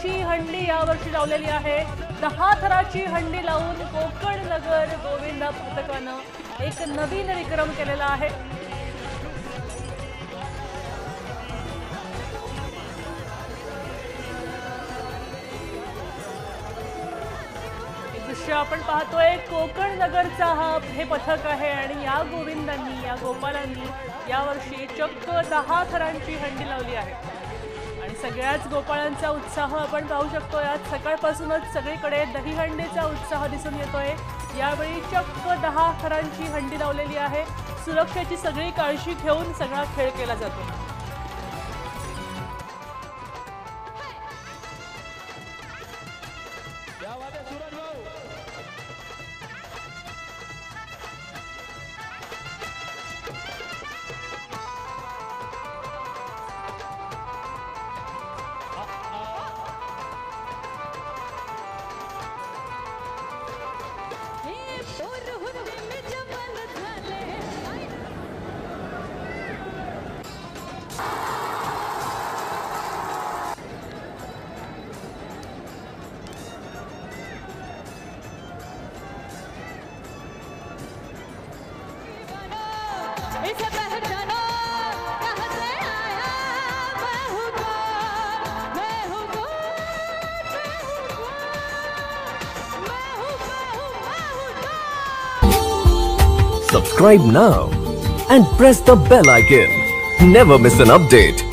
थराची हंडी यावर्षी लावलेली आहे। 10 थराची हंडी लावून कोकण नगर गोविंद पथकानं एक नवीन विक्रम केलेला आहे। दृश्य आपण पाहतोय कोकण नगरचा हे पथक आहे आणि या गोविंदांनी या गोपालांनी यावर्षी चक्क 10 थरांची हंडी लावली आहे आणि सगळ्याच गोपाळांचा उत्साह आपण पाहू शकतो। यात सकाळपासूनच सगळीकडे दहीहंडीचा उत्साह दिसून येतोय। यावेळी चक्क 10 थरांची हंडी लावलेली आहे। सुरक्षेची सगळी काळजी घेऊन सगळा खेळ केला जातो। इसे पहचानो कहाँ से आया मैं हूँ कौन मैं हूँ कौन मैं हूँ कौन। Subscribe now and press the bell icon. Never miss an update.